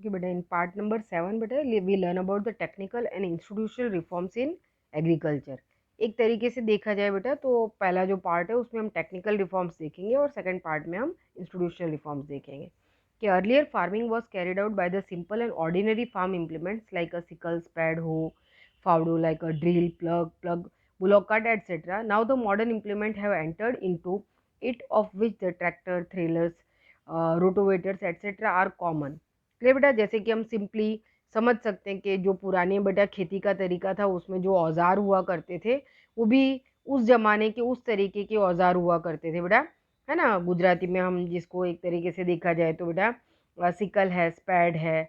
कि बेटा in part number 7 बेटा we learn about the technical and institutional reforms in agriculture. एक तरीके से देखा जाए बेटा तो पहला जो पार्ट है उसमें हम टेक्निकल रिफॉर्म्स देखेंगे और सेकंड पार्ट में हम इंस्टीट्यूशनल रिफॉर्म्स देखेंगे। कि earlier farming was carried out by the simple and ordinary farm implements like a sickle, spade, hoe, फावड़ो, like a drill, plug, bullock cart, etc. Now the modern implement have entered into it, of which the tractor, thrillers, rotavators etcetera are common. Clear बेटा, जैसे कि हम simply समझ सकते हैं कि जो पुराने बेटा खेती का तरीका था उसमें जो औजार हुआ करते थे वो भी उस जमाने के उस तरीके के औजार हुआ करते थे बेटा, है ना। गुजराती में हम जिसको एक तरीके से देखा जाए तो बेटा सिकल है, स्पैड है,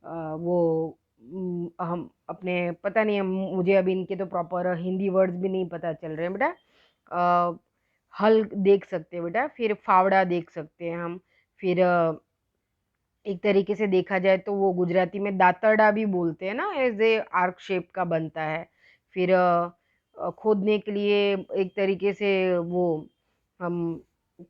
वो हम अपने पता नहीं है मुझे अभी इनके तो प्रॉपर हिंदी वर्ड्स भी नहीं पता चल रहे हैं बेटा। हल देख सकते हैं बेटा, फिर फावड़ा देख सकते हैं हम, फिर एक तरीके से देखा जाए तो वो गुजराती में दातरडा भी बोलते हैं ना, एज ए आर्क शेप का बनता है। फिर खोदने के लिए एक तरीके से वो हम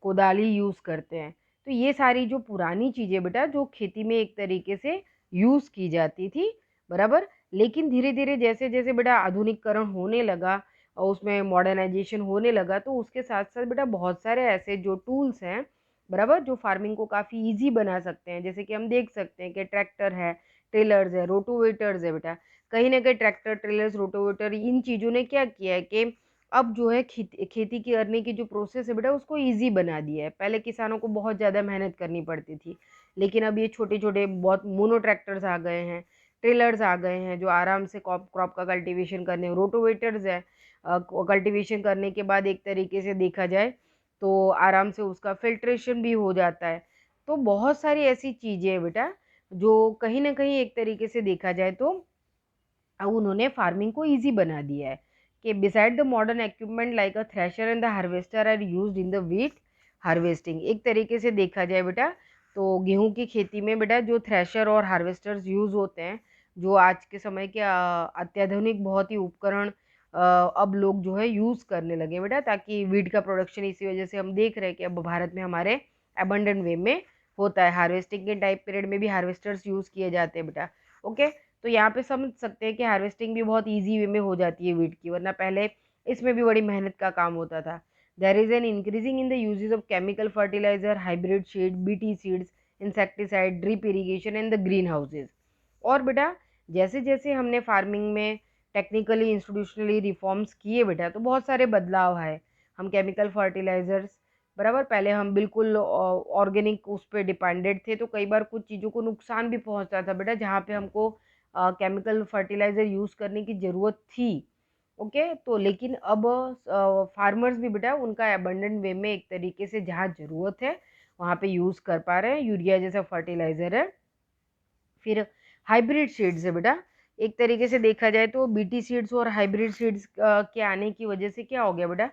कोदाली यूज़ करते हैं। तो ये सारी जो पुरानी चीज़ें बेटा जो खेती में एक तरीके से यूज़ की जाती थी, बराबर। लेकिन धीरे धीरे जैसे जैसे बेटा आधुनिकरण होने लगा और उसमें मॉडर्नाइजेशन होने लगा तो उसके साथ साथ बेटा बहुत सारे ऐसे जो टूल्स हैं, बराबर, जो फार्मिंग को काफ़ी इजी बना सकते हैं। जैसे कि हम देख सकते हैं कि ट्रैक्टर है, ट्रेलर्स है, रोटोवेटर्स है बेटा। कहीं ना कहीं ट्रैक्टर, ट्रेलर्स, रोटोवेटर इन चीज़ों ने क्या किया है कि अब जो है खेती करने की जो प्रोसेस है बेटा उसको इजी बना दिया है। पहले किसानों को बहुत ज़्यादा मेहनत करनी पड़ती थी, लेकिन अब ये छोटे छोटे बहुत मोनो ट्रैक्टर्स आ गए हैं, ट्रेलर्स आ गए हैं जो आराम से क्रॉप का कल्टीवेशन करने, रोटोवेटर्स है कल्टीवेशन करने के बाद एक तरीके से देखा जाए तो आराम से उसका फिल्ट्रेशन भी हो जाता है। तो बहुत सारी ऐसी चीज़ें हैं बेटा जो कहीं ना कहीं एक तरीके से देखा जाए तो अब उन्होंने फार्मिंग को इजी बना दिया है। कि beside the modern equipment like a thresher and the harvester are used in the wheat harvesting. एक तरीके से देखा जाए बेटा तो गेहूं की खेती में बेटा जो थ्रेशर और हार्वेस्टर्स यूज होते हैं, जो आज के समय के अत्याधुनिक बहुत ही उपकरण अब लोग जो है यूज करने लगे बेटा, ताकि वीट का प्रोडक्शन इसी वजह से हम देख रहे हैं कि अब भारत में हमारे अबंडेंट वे में होता है। हार्वेस्टिंग के टाइप पीरियड में भी हार्वेस्टर्स यूज किए जाते हैं बेटा। ओके, तो यहाँ पे समझ सकते हैं कि हार्वेस्टिंग भी बहुत इजी वे में हो जाती है वीट की, वरना पहले इसमें भी बड़ी मेहनत का काम होता था। There is an increasing in the uses of chemical fertilizer, hybrid seed, BT seeds, insecticide, drip irrigation and the green houses. और बेटा जैसे जैसे हमने फार्मिंग में टेक्निकली इंस्टीट्यूशनली रिफॉर्म्स किए बेटा तो बहुत सारे बदलाव आए। हम केमिकल फर्टिलाइजर्स, बराबर, पहले हम बिल्कुल ऑर्गेनिक उस पर डिपेंडेड थे तो कई बार कुछ चीज़ों को नुकसान भी पहुंचता था बेटा जहाँ पे हमको केमिकल फर्टिलाइजर यूज़ करने की ज़रूरत थी। ओके, तो लेकिन अब फार्मर्स भी बेटा उनका एबंडेंट वे में एक तरीके से जहाँ ज़रूरत है वहाँ पे यूज़ कर पा रहे हैं। यूरिया जैसा फर्टिलाइज़र है। फिर हाइब्रिड सीड्स है बेटा। एक तरीके से देखा जाए तो बीटी सीड्स और हाइब्रिड सीड्स के आने की वजह से क्या हो गया बेटा,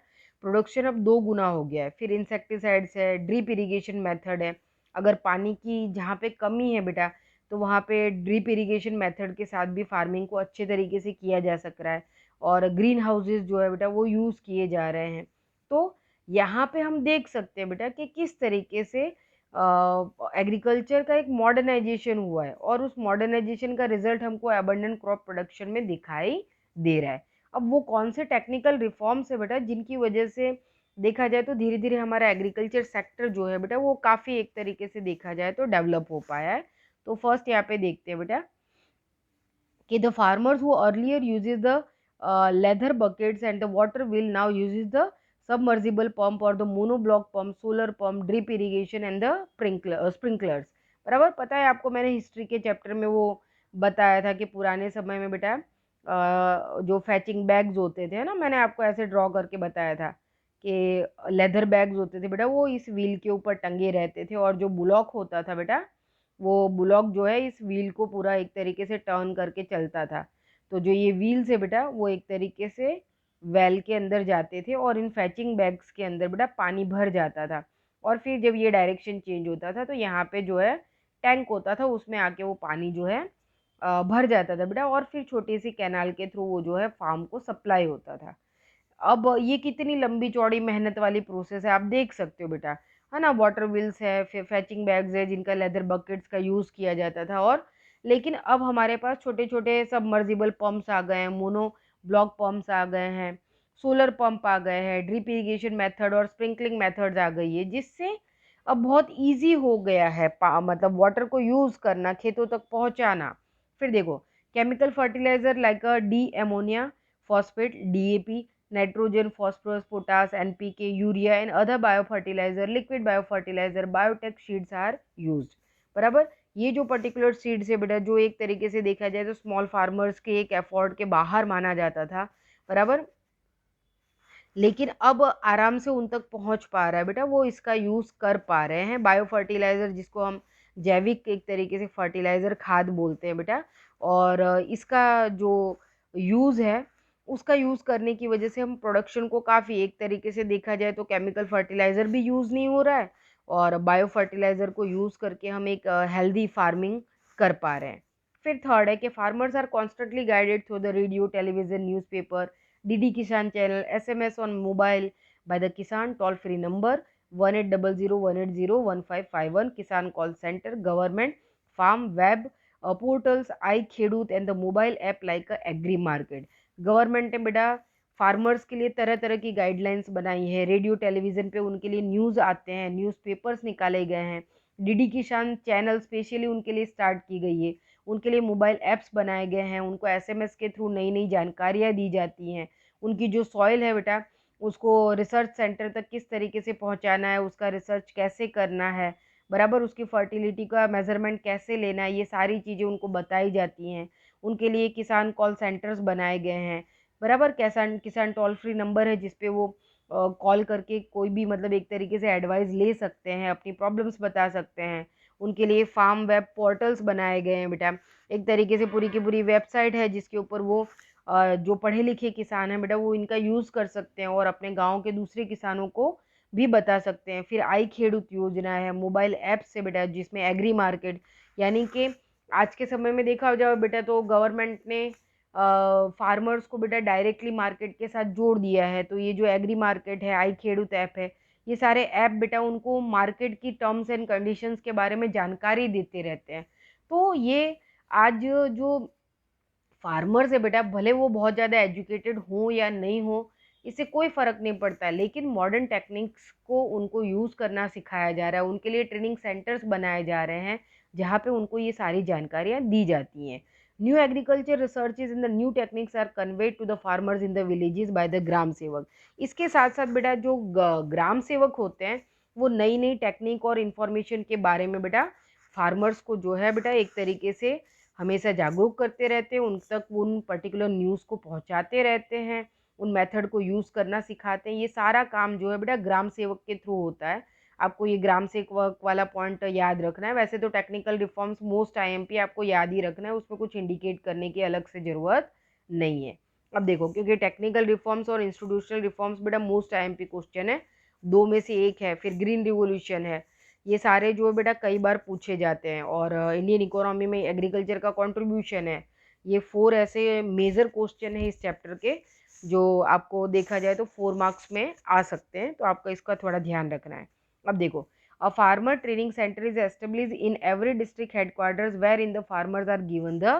प्रोडक्शन अब 2 गुना हो गया है। फिर इंसेक्टिसाइड्स है, ड्रिप इरिगेशन मेथड है। अगर पानी की जहाँ पे कमी है बेटा तो वहाँ पे ड्रिप इरिगेशन मेथड के साथ भी फार्मिंग को अच्छे तरीके से किया जा सक रहा है। और ग्रीन हाउसेज जो है बेटा वो यूज़ किए जा रहे हैं। तो यहाँ पे हम देख सकते हैं बेटा कि किस तरीके से एग्रीकल्चर का एक मॉडर्नाइजेशन हुआ है और उस मॉडर्नाइजेशन का रिजल्ट हमको एबंडेंट क्रॉप प्रोडक्शन में दिखाई दे रहा है। अब वो कौन से टेक्निकल रिफॉर्म्स है बेटा जिनकी वजह से देखा जाए तो धीरे धीरे हमारा एग्रीकल्चर सेक्टर जो है बेटा वो काफ़ी एक तरीके से देखा जाए तो डेवलप हो पाया है। तो फर्स्ट यहाँ पे देखते हैं बेटा कि the farmers who earlier uses the leather buckets and the water wheel now uses the submersible pump or the monoblock pump, solar pump, drip irrigation and the sprinklers। बराबर, पता है आपको, मैंने हिस्ट्री के चैप्टर में वो बताया था कि पुराने समय में बेटा जो फैचिंग बैग्स होते थे ना, मैंने आपको ऐसे ड्रॉ करके बताया था कि लेदर बैग्स होते थे बेटा वो इस व्हील के ऊपर टंगे रहते थे और जो बुलॉक होता था बेटा वो ब्लॉक जो है इस व्हील को पूरा एक तरीके से टर्न करके चलता था। तो जो ये व्हील्स है बेटा वो एक तरीके से वेल के अंदर जाते थे और इन फैचिंग बैग्स के अंदर बेटा पानी भर जाता था। और फिर जब ये डायरेक्शन चेंज होता था तो यहाँ पे जो है टैंक होता था, उसमें आके वो पानी जो है भर जाता था बेटा और फिर छोटी सी कैनाल के थ्रू वो जो है फार्म को सप्लाई होता था। अब ये कितनी लंबी चौड़ी मेहनत वाली प्रोसेस है आप देख सकते हो बेटा, है ना। वाटर व्हील्स है, फिर फैचिंग बैग्स है जिनका लेदर बकेट्स का यूज़ किया जाता था और लेकिन अब हमारे पास छोटे छोटे सबमर्सिबल पंप्स आ गए हैं, मोनो ब्लॉक पंप्स आ गए हैं, सोलर पंप आ गए हैं, ड्रिप इरिगेशन मेथड और स्प्रिंकलिंग मेथड्स आ गई है, जिससे अब बहुत इजी हो गया है मतलब वाटर को यूज़ करना, खेतों तक पहुंचाना। फिर देखो chemical fertilizer like di ammonia phosphate, DAP, nitrogen, phosphorus, potash, NPK, urea and other biofertilizer, liquid biofertilizer, biotech seeds are used. बराबर, ये जो पर्टिकुलर सीड्स है बेटा, जो एक तरीके से देखा जाए तो स्मॉल फार्मर्स के एक एफर्ट के बाहर माना जाता था, बराबर, लेकिन अब आराम से उन तक पहुंच पा रहा है बेटा, वो इसका यूज़ कर पा रहे हैं। बायो फर्टिलाइज़र जिसको हम जैविक एक तरीके से फर्टिलाइज़र खाद बोलते हैं बेटा, और इसका जो यूज़ है उसका यूज़ करने की वजह से हम प्रोडक्शन को काफ़ी, एक तरीके से देखा जाए तो केमिकल फर्टिलाइज़र भी यूज़ नहीं हो रहा है और बायो फर्टिलाइज़र को यूज़ करके हम एक हेल्दी फार्मिंग कर पा रहे हैं। फिर थर्ड है कि farmers are constantly guided through the radio, television, newspaper, DD Kisan channel, SMS on mobile by the Kisan toll free number 1800 180 1551, Kisan call center, government, farm, web portals, iKhedut and the mobile app like Agri Market। Government ने बेटा farmers के लिए तरह तरह की guidelines बनाई है, radio television पे उनके लिए न्यूज़ आते हैं, न्यूज़पेपर्स निकाले गए हैं, DD किसान चैनल स्पेशली उनके लिए स्टार्ट की गई है, उनके लिए मोबाइल ऐप्स बनाए गए हैं, उनको SMS के थ्रू नई नई जानकारियाँ दी जाती हैं, उनकी जो सॉइल है बेटा उसको रिसर्च सेंटर तक किस तरीके से पहुंचाना है, उसका रिसर्च कैसे करना है, बराबर, उसकी फर्टिलिटी का मेजरमेंट कैसे लेना है, ये सारी चीज़ें उनको बताई जाती हैं। उनके लिए किसान कॉल सेंटर्स बनाए गए हैं, बराबर, किसान किसान टोल फ्री नंबर है जिसपे वो कॉल करके कोई भी मतलब एक तरीके से एडवाइस ले सकते हैं, अपनी प्रॉब्लम्स बता सकते हैं। उनके लिए फार्म वेब पोर्टल्स बनाए गए हैं बेटा, एक तरीके से पूरी की पूरी वेबसाइट है जिसके ऊपर वो जो पढ़े लिखे किसान हैं बेटा वो इनका यूज़ कर सकते हैं और अपने गांव के दूसरे किसानों को भी बता सकते हैं। फिर आई खेडूत योजना है, मोबाइल ऐप से बेटा, जिसमें एग्री मार्केट, यानी कि आज के समय में देखा जाए बेटा तो गवर्नमेंट ने फार्मर्स को बेटा डायरेक्टली मार्केट के साथ जोड़ दिया है। तो ये जो एग्री मार्केट है, आई खेडूत ऐप है, ये सारे ऐप बेटा उनको मार्केट की टर्म्स एंड कंडीशंस के बारे में जानकारी देते रहते हैं। तो ये आज जो फार्मर्स है बेटा, भले वो बहुत ज़्यादा एजुकेटेड हो या नहीं हो, इससे कोई फ़र्क नहीं पड़ता है, लेकिन मॉडर्न टेक्निक्स को उनको यूज़ करना सिखाया जा रहा है, उनके लिए ट्रेनिंग सेंटर्स बनाए जा रहे हैं जहाँ पे उनको ये सारी जानकारियाँ दी जाती हैं। New agriculture researches in the new techniques are conveyed to the farmers in the villages by the gram sevak. इसके साथ साथ बेटा जो ग्राम सेवक होते हैं वो नई नई टेक्निक और इन्फॉर्मेशन के बारे में बेटा फार्मर्स को जो है बेटा एक तरीके से हमेशा जागरूक करते रहते हैं, उन तक उन पर्टिकुलर न्यूज़ को पहुंचाते रहते हैं, उन मेथड को यूज़ करना सिखाते हैं। ये सारा काम जो है बेटा ग्राम सेवक के थ्रू होता है। आपको ये ग्राम सेवक वाला पॉइंट याद रखना है। वैसे तो टेक्निकल रिफॉर्म्स मोस्ट IMP आपको याद ही रखना है, उसमें कुछ इंडिकेट करने की अलग से ज़रूरत नहीं है। अब देखो, क्योंकि टेक्निकल रिफॉर्म्स और इंस्टीट्यूशनल रिफॉर्म्स बेटा मोस्ट IMP क्वेश्चन है, दो में से एक है। फिर ग्रीन रिवोल्यूशन है, ये सारे जो बेटा कई बार पूछे जाते हैं। और इंडियन इकोनॉमी में एग्रीकल्चर का कंट्रीब्यूशन है। ये 4 ऐसे मेजर क्वेश्चन है इस चैप्टर के जो आपको देखा जाए तो 4 मार्क्स में आ सकते हैं, तो आपका इसका थोड़ा ध्यान रखना है। अब देखो, a farmer training centre is establish in every district headquarters where in the farmers are given the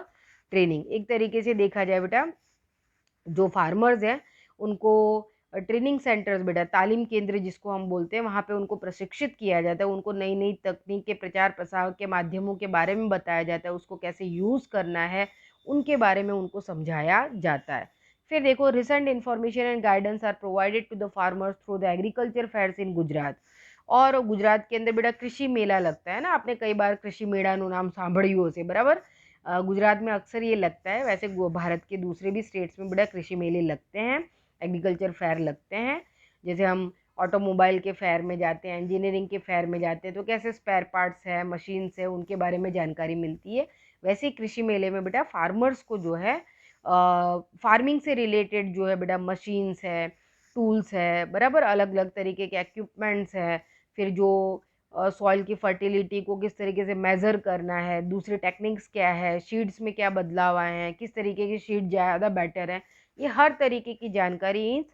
training. एक तरीके से देखा जाए बेटा जो फार्मर्स हैं उनको ट्रेनिंग सेंटर्स बेटा, तालीम केंद्र जिसको हम बोलते हैं, वहाँ पे उनको प्रशिक्षित किया जाता है, उनको नई नई तकनीक के प्रचार प्रसार के माध्यमों के बारे में बताया जाता है, उसको कैसे यूज़ करना है उनके बारे में उनको समझाया जाता है। फिर देखो, recent information and guidance are provided to the farmers through the agriculture fairs in Gujarat. और गुजरात के अंदर बेटा कृषि मेला लगता है ना, आपने कई बार कृषि मेળાનું नाम સાંભળ્યું હશે, बराबर। गुजरात में अक्सर ये लगता है, वैसे भारत के दूसरे भी स्टेट्स में बड़ा कृषि मेले लगते हैं, एग्रीकल्चर फेयर लगते हैं। जैसे हम ऑटोमोबाइल के फेयर में जाते हैं, इंजीनियरिंग के फेयर में जाते हैं, तो कैसे स्पेयर पार्ट्स है, मशीन्स है, उनके बारे में जानकारी मिलती है। वैसे ही कृषि मेले में बेटा फार्मर्स को जो है फार्मिंग से रिलेटेड जो है बेटा मशीन्स है, टूल्स है, बराबर, अलग अलग तरीके के इक्विपमेंट्स है। फिर जो सॉइल की फर्टिलिटी को किस तरीके से मेज़र करना है, दूसरे टेक्निक्स क्या है, शीड्स में क्या बदलाव आए हैं, किस तरीके की शीड ज़्यादा बेटर है, ये हर तरीके की जानकारी इस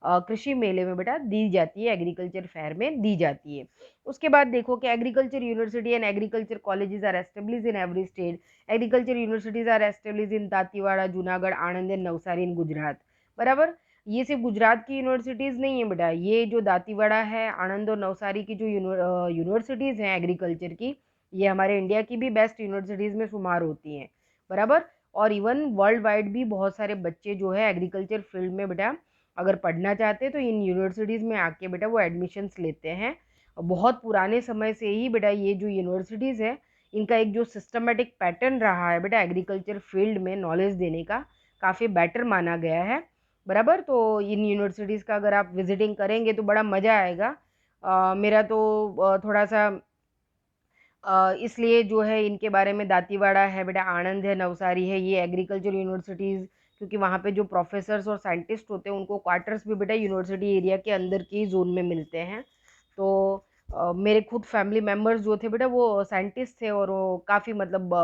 कृषि मेले में बेटा दी जाती है, एग्रीकल्चर फेयर में दी जाती है। उसके बाद देखो कि agriculture university and agriculture colleges are establish in every state. Agriculture universities are establish in Dantiwada, Junagadh, Anand and Navsari in Gujarat. बराबर, ये सिर्फ गुजरात की यूनिवर्सिटीज़ नहीं है बेटा, ये जो दांतीवाड़ा है, आणंद और नवसारी की जो यूनिवर्सिटीज़ हैं एग्रीकल्चर की, ये हमारे इंडिया की भी बेस्ट यूनिवर्सिटीज़ में शुमार होती हैं। बराबर, और इवन वर्ल्ड वाइड भी बहुत सारे बच्चे जो है एग्रीकल्चर फील्ड में बेटा अगर पढ़ना चाहते हैं तो इन यूनिवर्सिटीज़ में आके बेटा वो एडमिशन्स लेते हैं। बहुत पुराने समय से ही बेटा ये जो यूनिवर्सिटीज़ है, इनका एक जो सिस्टमेटिक पैटर्न रहा है बेटा एग्रीकल्चर फील्ड में नॉलेज देने का, काफ़ी बेटर माना गया है। बराबर, तो इन यूनिवर्सिटीज़ का अगर आप विजिटिंग करेंगे तो बड़ा मज़ा आएगा। मेरा तो थोड़ा सा इसलिए जो है इनके बारे में, दांतीवाड़ा है बेटा, आणंद है, नवसारी है, ये एग्रीकल्चर यूनिवर्सिटीज़, क्योंकि वहाँ पे जो प्रोफेसर्स और साइंटिस्ट होते हैं उनको क्वार्टर्स भी बेटा यूनिवर्सिटी एरिया के अंदर के ही जोन में मिलते हैं। तो मेरे खुद फैमिली मेम्बर्स जो थे बेटा वो साइंटिस्ट थे और वो काफ़ी मतलब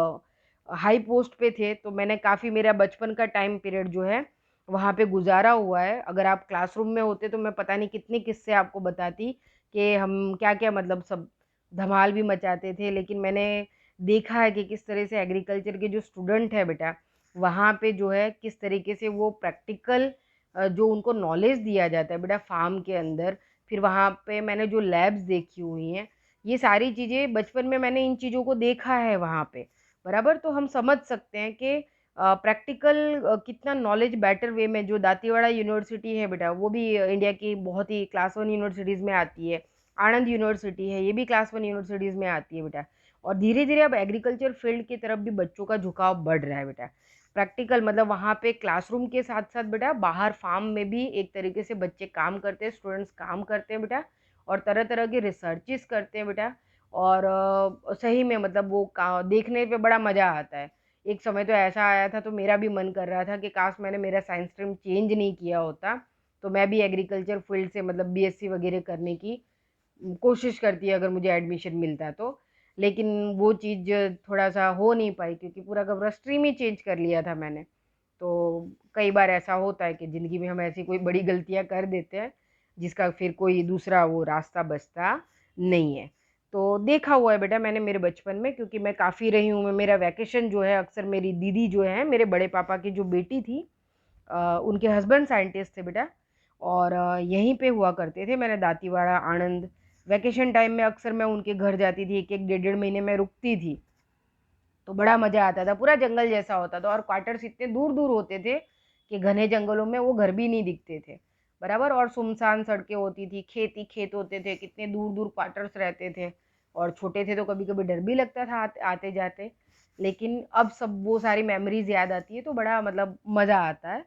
हाई पोस्ट पे थे, तो मैंने काफ़ी, मेरा बचपन का टाइम पीरियड जो है वहाँ पे गुजारा हुआ है। अगर आप क्लासरूम में होते तो मैं पता नहीं कितने किस्से आपको बताती कि हम क्या क्या मतलब सब धमाल भी मचाते थे। लेकिन मैंने देखा है कि किस तरह से एग्रीकल्चर के जो स्टूडेंट है बेटा वहाँ पे जो है किस तरीके से वो प्रैक्टिकल जो उनको नॉलेज दिया जाता है बेटा फार्म के अंदर, फिर वहाँ पे मैंने जो लैब्स देखी हुई हैं, ये सारी चीज़ें बचपन में मैंने इन चीज़ों को देखा है वहाँ पे। बराबर, तो हम समझ सकते हैं कि प्रैक्टिकल कितना नॉलेज बेटर वे में, जो दांतीवाड़ा यूनिवर्सिटी है बेटा वो भी इंडिया की बहुत ही क्लास 1 यूनिवर्सिटीज़ में आती है। आणंद यूनिवर्सिटी है, ये भी क्लास 1 यूनिवर्सिटीज़ में आती है बेटा। और धीरे धीरे अब एग्रीकल्चर फील्ड की तरफ भी बच्चों का झुकाव बढ़ रहा है बेटा। प्रैक्टिकल मतलब वहाँ पे क्लासरूम के साथ साथ बेटा बाहर फार्म में भी एक तरीके से बच्चे काम करते हैं, स्टूडेंट्स काम करते हैं बेटा, और तरह तरह के रिसर्चेस करते हैं बेटा। और सही में मतलब वो देखने पे बड़ा मज़ा आता है। एक समय तो ऐसा आया था तो मेरा भी मन कर रहा था कि काश मैंने मेरा साइंस स्ट्रीम चेंज नहीं किया होता, तो मैं भी एग्रीकल्चर फील्ड से मतलब बीएससी वगैरह करने की कोशिश करती है अगर मुझे एडमिशन मिलता तो। लेकिन वो चीज़ थोड़ा सा हो नहीं पाई क्योंकि पूरा का पूरा स्ट्रीम ही चेंज कर लिया था मैंने। तो कई बार ऐसा होता है कि ज़िंदगी में हम ऐसी कोई बड़ी गलतियाँ कर देते हैं जिसका फिर कोई दूसरा वो रास्ता बचता नहीं है। तो देखा हुआ है बेटा मैंने मेरे बचपन में, क्योंकि मैं काफ़ी रही हूँ। मैं, मेरा वैकेशन जो है अक्सर मेरी दीदी जो है मेरे बड़े पापा की जो बेटी थी, उनके हस्बैंड साइंटिस्ट थे बेटा, और यहीं पे हुआ करते थे। मैंने दांतीवाड़ा, आणंद, वैकेशन टाइम में अक्सर मैं उनके घर जाती थी, एक एक डेढ़ डेढ़ महीने में रुकती थी, तो बड़ा मज़ा आता था। पूरा जंगल जैसा होता था और क्वार्टर्स इतने दूर दूर होते थे कि घने जंगलों में वो घर भी नहीं दिखते थे। बराबर, और सुनसान सड़कें होती थी, खेत ही खेत होते थे, कितने दूर दूर क्वार्टर्स रहते थे। और छोटे थे तो कभी कभी डर भी लगता था आते जाते। लेकिन अब सब वो सारी मेमोरीज याद आती है तो बड़ा मतलब मज़ा आता है।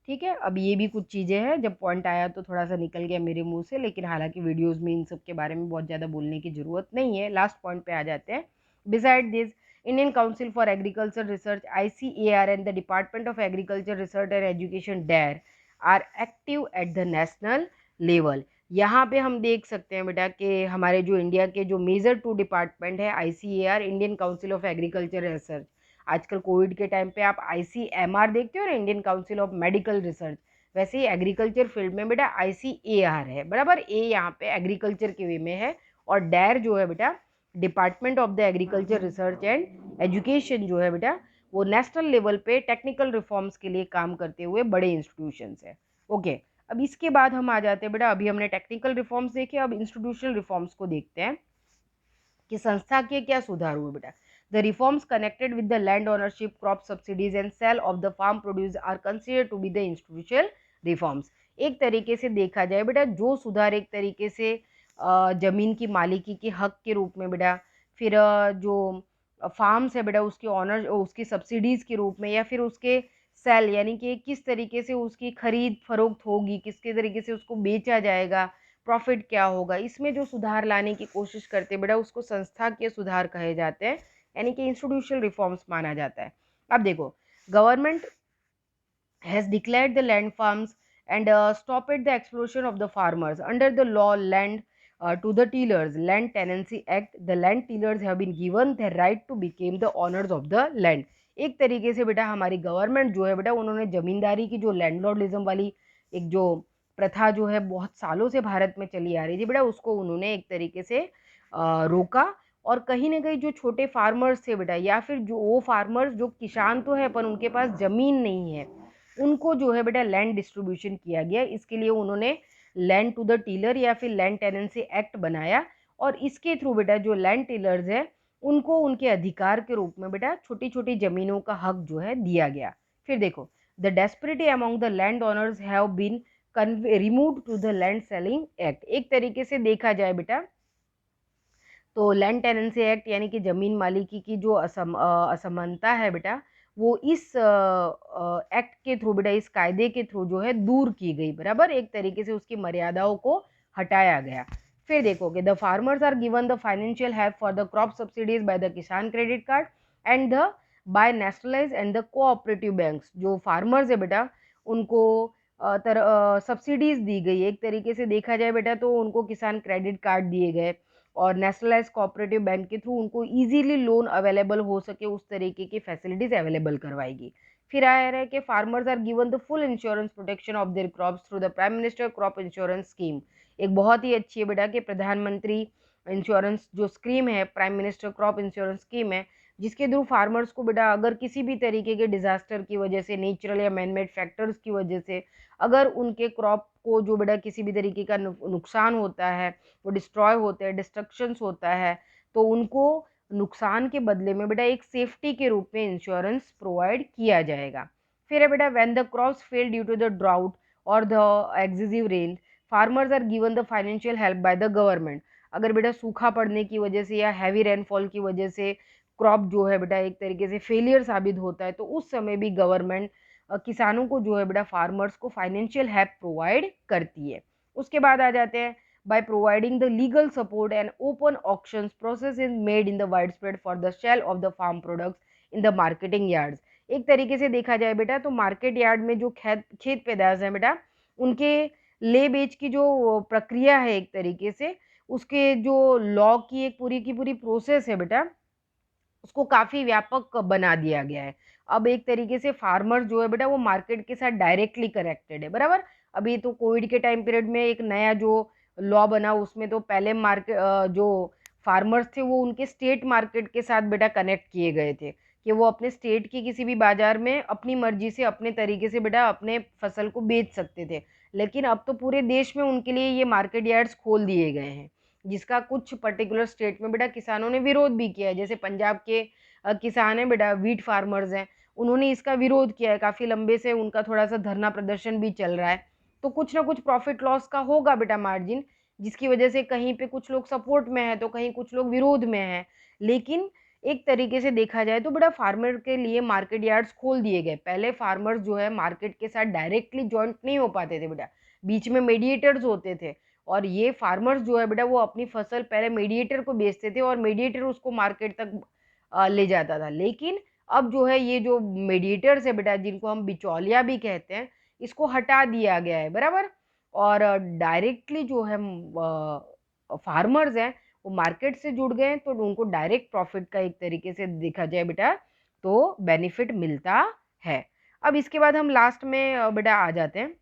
ठीक है, अब ये भी कुछ चीज़ें हैं, जब पॉइंट आया तो थोड़ा सा निकल गया मेरे मुंह से, लेकिन हालांकि वीडियोस में इन सब के बारे में बहुत ज़्यादा बोलने की ज़रूरत नहीं है। लास्ट पॉइंट पे आ जाते हैं। Beside this, Indian Council for Agriculture Research ICAR and the Department of Agriculture Research and Education DARE are active at the national level। यहाँ पे हम देख सकते हैं बेटा कि हमारे जो इंडिया के जो मेजर 2 डिपार्टमेंट है, ICAR, Indian council of agriculture research, आजकल कोविड के टाइम पे आप ICMR देखते हो ना, Indian council of medical research, वैसे ही एग्रीकल्चर फील्ड में बेटा ICAR है। बराबर, ए यहाँ पे एग्रीकल्चर के वे में है, और डैर जो है बेटा department of the agriculture research and education जो है बेटा वो नेशनल लेवल पे टेक्निकल रिफॉर्म्स के लिए काम करते हुए बड़े इंस्टीट्यूशंस है। ओके, अब इसके बाद हम आ जाते हैं बेटा, अभी हमने टेक्निकल रिफॉर्म्स देखे, अब इंस्टीट्यूशनल रिफॉर्म्स को देखते हैं कि संस्था के क्या सुधार हुए बेटा। The reforms connected with the land ownership, crop subsidies and sale of the farm produce are consider to be the institutional reforms. एक तरीके से देखा जाए बेटा जो सुधार एक तरीके से जमीन की मालिकी के हक के रूप में बेटा, फिर जो फार्म्स है बेटा उसके ऑनर, उसकी सब्सिडीज के रूप में, या फिर उसके सेल यानी कि किस तरीके से उसकी खरीद फरोख्त होगी, किसके तरीके से उसको बेचा जाएगा, प्रॉफिट क्या होगा, इसमें जो सुधार लाने की कोशिश करते हैं बेटा उसको संस्था के सुधार कहे जाते हैं, यानी कि इंस्टीट्यूशनल रिफॉर्म्स माना जाता है। अब देखो, government has declared the land farms and stopped the exploitation of the farmers under the law land to the tillers land tenancy act। the land tillers have been given the right to become the owners of the land। एक तरीके से बेटा हमारी government जो है बेटा उन्होंने जमींदारी की जो लैंडलॉर्डिज्म वाली एक जो प्रथा जो है बहुत सालों से भारत में चली आ रही थी बेटा, उसको उन्होंने एक तरीके से रोका। और कहीं ना कहीं जो छोटे फार्मर्स थे बेटा, या फिर जो वो फार्मर्स जो किसान तो है पर उनके पास जमीन नहीं है, उनको जो है बेटा लैंड डिस्ट्रीब्यूशन किया गया। इसके लिए उन्होंने लैंड टू द टीलर या फिर लैंड टेनेंसी एक्ट बनाया, और इसके थ्रू बेटा जो लैंड टीलर्स है उनको उनके अधिकार के रूप में बेटा छोटी छोटी जमीनों का हक जो है दिया गया। फिर देखो, the disparity among the land owners have been remove to the land ceiling act. एक तरीके से देखा जाए बेटा तो लैंड टेनेंसी एक्ट यानी कि जमीन मालिकी की जो असमानता है बेटा, वो इस एक्ट के थ्रू बेटा, इस कायदे के थ्रू जो है दूर की गई, बराबर, एक तरीके से उसकी मर्यादाओं को हटाया गया। फिर देखोगे, the farmers are given the financial help for the crop subsidies by the Kisan credit card and the by nationalise and the cooperative banks. जो फार्मर्स है बेटा उनको सब्सिडीज दी गई। एक तरीके से देखा जाए बेटा तो उनको किसान क्रेडिट कार्ड दिए गए, और नेशनलाइज कोऑपरेटिव बैंक के थ्रू उनको इजीली लोन अवेलेबल हो सके, उस तरीके की फैसिलिटीज अवेलेबल करवाएगी। फिर आया है कि farmers are given the full insurance protection of their crops through the prime minister crop insurance scheme. एक बहुत ही अच्छी है बेटा कि प्रधानमंत्री इंश्योरेंस जो स्कीम है, prime minister crop insurance scheme है, जिसके थ्रू फार्मर्स को बेटा अगर किसी भी तरीके के डिजास्टर की वजह से, नेचुरल या मैनमेड फैक्टर्स की वजह से अगर उनके क्रॉप को जो बेटा किसी भी तरीके का नुकसान होता है, वो डिस्ट्रॉय होते हैं, डिस्ट्रक्शंस होता है, तो उनको नुकसान के बदले में बेटा एक सेफ्टी के रूप में इंश्योरेंस प्रोवाइड किया जाएगा। फिर है बेटा, when the crops fail due to the drought और the excessive rain, farmers are given the financial help by the government. अगर बेटा सूखा पड़ने की वजह से या हैवी रेनफॉल की वजह से क्रॉप जो है बेटा एक तरीके से फेलियर साबित होता है, तो उस समय भी गवर्नमेंट किसानों को जो है बेटा फार्मर्स को फाइनेंशियल हेल्प प्रोवाइड करती है। उसके बाद आ जाते हैं, by providing the legal support and open auctions process is made in the widespread for the sale of the farm products in the marketing yards। एक तरीके से देखा जाए बेटा तो मार्केट यार्ड में जो खेत पैदाश है बेटा, उनके ले बेच की जो प्रक्रिया है, एक तरीके से उसके जो लॉ की एक पूरी की पूरी प्रोसेस है बेटा, उसको काफ़ी व्यापक बना दिया गया है। अब एक तरीके से फार्मर्स जो है बेटा वो मार्केट के साथ डायरेक्टली कनेक्टेड है, बराबर। अभी तो कोविड के टाइम पीरियड में एक नया जो लॉ बना, उसमें तो पहले मार्केट जो फार्मर्स थे वो उनके स्टेट मार्केट के साथ बेटा कनेक्ट किए गए थे, कि वो अपने स्टेट की किसी भी बाजार में अपनी मर्जी से अपने तरीके से बेटा अपने फसल को बेच सकते थे। लेकिन अब तो पूरे देश में उनके लिए ये मार्केट यार्ड्स खोल दिए गए हैं, जिसका कुछ पर्टिकुलर स्टेट में बेटा किसानों ने विरोध भी किया है। जैसे पंजाब के किसान हैं बेटा, व्हीट फार्मर्स हैं, उन्होंने इसका विरोध किया है, काफ़ी लंबे से उनका थोड़ा सा धरना प्रदर्शन भी चल रहा है। तो कुछ ना कुछ प्रॉफिट लॉस का होगा बेटा मार्जिन, जिसकी वजह से कहीं पे कुछ लोग सपोर्ट में है तो कहीं कुछ लोग विरोध में है। लेकिन एक तरीके से देखा जाए तो बेटा फार्मर के लिए मार्केट यार्ड्स खोल दिए गए। पहले फार्मर्स जो है मार्केट के साथ डायरेक्टली जॉइंट नहीं हो पाते थे बेटा, बीच में मीडिएटर्स होते थे, और ये फार्मर्स जो है बेटा वो अपनी फसल पहले मीडिएटर को बेचते थे और मीडिएटर उसको मार्केट तक ले जाता था। लेकिन अब जो है ये जो मीडिएटर्स है बेटा, जिनको हम बिचौलिया भी कहते हैं, इसको हटा दिया गया है, बराबर। और डायरेक्टली जो है फार्मर्स हैं वो मार्केट से जुड़ गए हैं, तो उनको डायरेक्ट प्रॉफिट का एक तरीके से देखा जाए बेटा तो बेनिफिट मिलता है। अब इसके बाद हम लास्ट में बेटा आ जाते हैं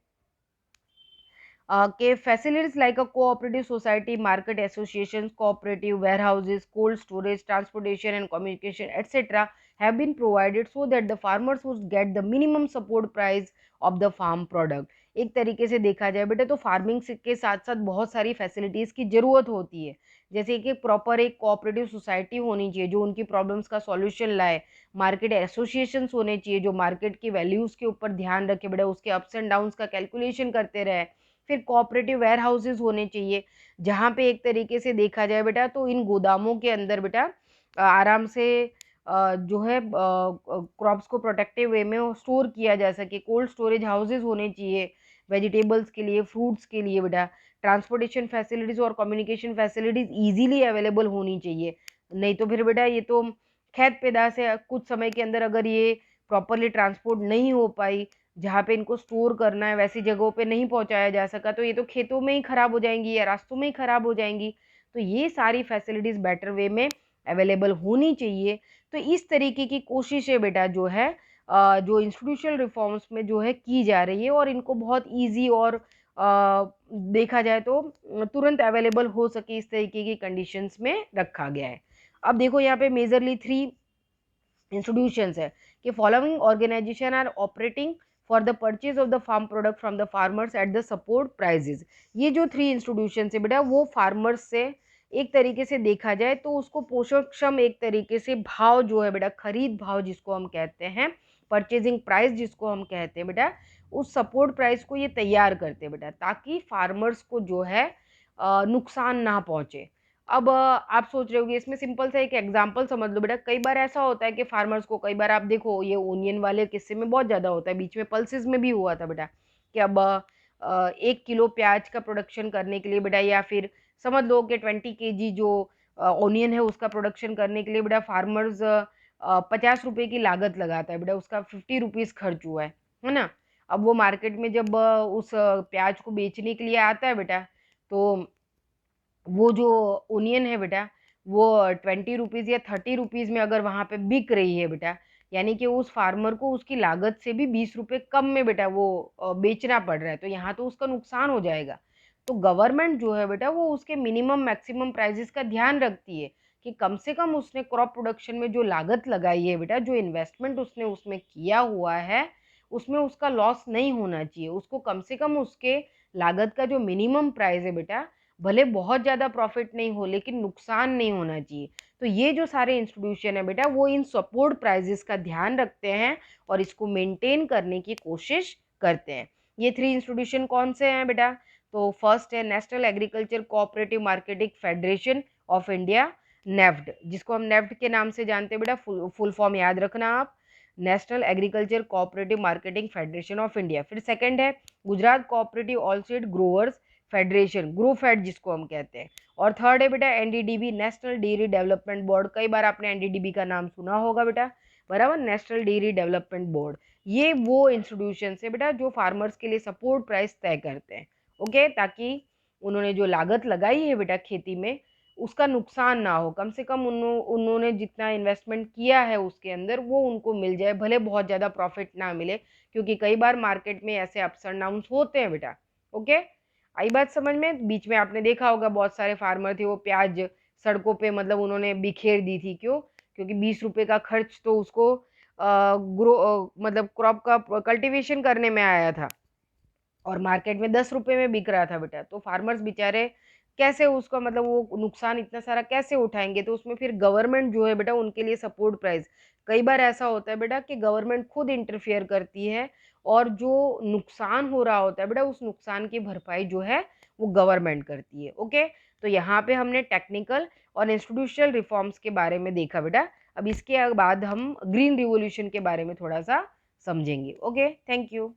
के facilities like a cooperative society, market associations, cooperative warehouses, cold storage, transportation and communication, etc. have been provided so that the farmers would get the minimum support price of the farm product। एक तरीके से देखा जाए बेटा तो farming के साथ साथ बहुत सारी फैसिलिटीज़ की ज़रूरत होती है, जैसे कि प्रॉपर एक कोऑपरेटिव सोसाइटी होनी चाहिए जो उनकी प्रॉब्लम्स का सॉल्यूशन लाए, मार्केट एसोसिएशंस होने चाहिए जो मार्केट की वैल्यूज़ के ऊपर ध्यान रखे बेटा, उसके अप्स एंड डाउन्स का कैलकुलेशन करते रहे। फिर कोऑपरेटिव वेयर हाउसेज होने चाहिए, जहाँ पे एक तरीके से देखा जाए बेटा तो इन गोदामों के अंदर बेटा आराम से जो है क्रॉप्स को प्रोटेक्टिव वे में स्टोर किया जा सके। कोल्ड स्टोरेज हाउसेज होने चाहिए वेजिटेबल्स के लिए, फ्रूट्स के लिए बेटा। ट्रांसपोर्टेशन फैसिलिटीज़ और कम्युनिकेशन फैसिलिटीज़ ईजीली अवेलेबल होनी चाहिए, नहीं तो फिर बेटा ये तो खेत पैदाश है, कुछ समय के अंदर अगर ये प्रॉपरली ट्रांसपोर्ट नहीं हो पाई, जहाँ पे इनको स्टोर करना है वैसी जगहों पे नहीं पहुँचाया जा सका, तो ये तो खेतों में ही ख़राब हो जाएंगी या रास्तों में ही ख़राब हो जाएंगी। तो ये सारी फैसिलिटीज़ बेटर वे में अवेलेबल होनी चाहिए। तो इस तरीके की कोशिशें बेटा जो है जो इंस्टीट्यूशनल रिफॉर्म्स में जो है की जा रही है, और इनको बहुत ईजी और देखा जाए तो तुरंत अवेलेबल हो सके इस तरीके की कंडीशंस में रखा गया है। अब देखो यहाँ पे मेजरली 3 इंस्टीट्यूशंस है कि following organization are operating for the purchase of the farm product from the farmers at the support prices. ये जो 3 इंस्टीट्यूशन है बेटा वो फार्मर्स से एक तरीके से देखा जाए तो उसको पोषणक्षम एक तरीके से भाव जो है बेटा, खरीद भाव जिसको हम कहते हैं, परचेजिंग प्राइस जिसको हम कहते हैं बेटा, उस सपोर्ट प्राइस को ये तैयार करते हैं बेटा, ताकि फार्मर्स को जो है नुकसान ना पहुंचे। अब आप सोच रहे होगे इसमें सिंपल सा एक एग्जांपल समझ लो बेटा। कई बार ऐसा होता है कि फार्मर्स को, कई बार आप देखो ये ओनियन वाले किस्से में बहुत ज़्यादा होता है, बीच में पल्सेस में भी हुआ था बेटा कि अब 1 किलो प्याज का प्रोडक्शन करने के लिए बेटा, या फिर समझ लो कि 20 kg जो ओनियन है उसका प्रोडक्शन करने के लिए बेटा फार्मर्स 50 रुपए की लागत लगाता है बेटा, उसका 50 रुपीज़ खर्च हुआ है ना। अब वो मार्केट में जब उस प्याज को बेचने के लिए आता है बेटा, तो वो जो ओनियन है बेटा वो 20 रुपीज़ या 30 रुपीज़ में अगर वहाँ पे बिक रही है बेटा, यानी कि उस फार्मर को उसकी लागत से भी 20 रुपए कम में बेटा वो बेचना पड़ रहा है, तो यहाँ तो उसका नुकसान हो जाएगा। तो गवर्नमेंट जो है बेटा वो उसके मिनिमम मैक्सिमम प्राइजेस का ध्यान रखती है कि कम से कम उसने क्रॉप प्रोडक्शन में जो लागत लगाई है बेटा, जो इन्वेस्टमेंट उसने उसमें किया हुआ है, उसमें उसका लॉस नहीं होना चाहिए। उसको कम से कम उसके लागत का जो मिनिमम प्राइस है बेटा, भले बहुत ज़्यादा प्रॉफिट नहीं हो लेकिन नुकसान नहीं होना चाहिए। तो ये जो सारे इंस्टीट्यूशन है बेटा वो इन सपोर्ट प्राइजेस का ध्यान रखते हैं और इसको मेंटेन करने की कोशिश करते हैं। ये 3 इंस्टीट्यूशन कौन से हैं बेटा? तो फर्स्ट है national agriculture cooperative marketing federation of India, NAFED, जिसको हम नेफ्ड के नाम से जानते हैं बेटा। फुल फॉर्म याद रखना आप, national agriculture cooperative marketing federation of India. फिर सेकंड है गुजरात कोऑपरेटिव ऑलसीड ग्रोवर्स फेडरेशन, ग्रोफेड जिसको हम कहते हैं। और थर्ड है बेटा NDDB, national dairy development board. कई बार आपने एनडीडीबी का नाम सुना होगा बेटा, बराबर, नेशनल डेयरी डेवलपमेंट बोर्ड। ये वो इंस्टीट्यूशन है बेटा जो फार्मर्स के लिए सपोर्ट प्राइस तय करते हैं, ओके, ताकि उन्होंने जो लागत लगाई है बेटा खेती में उसका नुकसान ना हो, कम से कम उन्होंने जितना इन्वेस्टमेंट किया है उसके अंदर वो उनको मिल जाए, भले बहुत ज़्यादा प्रॉफिट ना मिले, क्योंकि कई बार मार्केट में ऐसे अप्स एंड डाउन्स होते हैं बेटा, ओके। आई बात समझ में? बीच में आपने देखा होगा बहुत सारे फार्मर थे वो प्याज सड़कों पे मतलब उन्होंने बिखेर दी थी, क्यों? क्योंकि 20 रुपए का खर्च तो उसको मतलब क्रॉप का कल्टीवेशन करने में आया था और मार्केट में 10 रुपए में बिक रहा था बेटा। तो फार्मर्स बेचारे कैसे उसका मतलब वो नुकसान इतना सारा कैसे उठाएंगे? तो उसमें फिर गवर्नमेंट जो है बेटा उनके लिए सपोर्ट प्राइस, कई बार ऐसा होता है बेटा कि गवर्नमेंट खुद इंटरफियर करती है और जो नुकसान हो रहा होता है बेटा उस नुकसान की भरपाई जो है वो गवर्नमेंट करती है, ओके। तो यहाँ पे हमने टेक्निकल और इंस्टीट्यूशनल रिफॉर्म्स के बारे में देखा बेटा। अब इसके बाद हम ग्रीन रिवॉल्यूशन के बारे में थोड़ा सा समझेंगे, ओके। Thank you.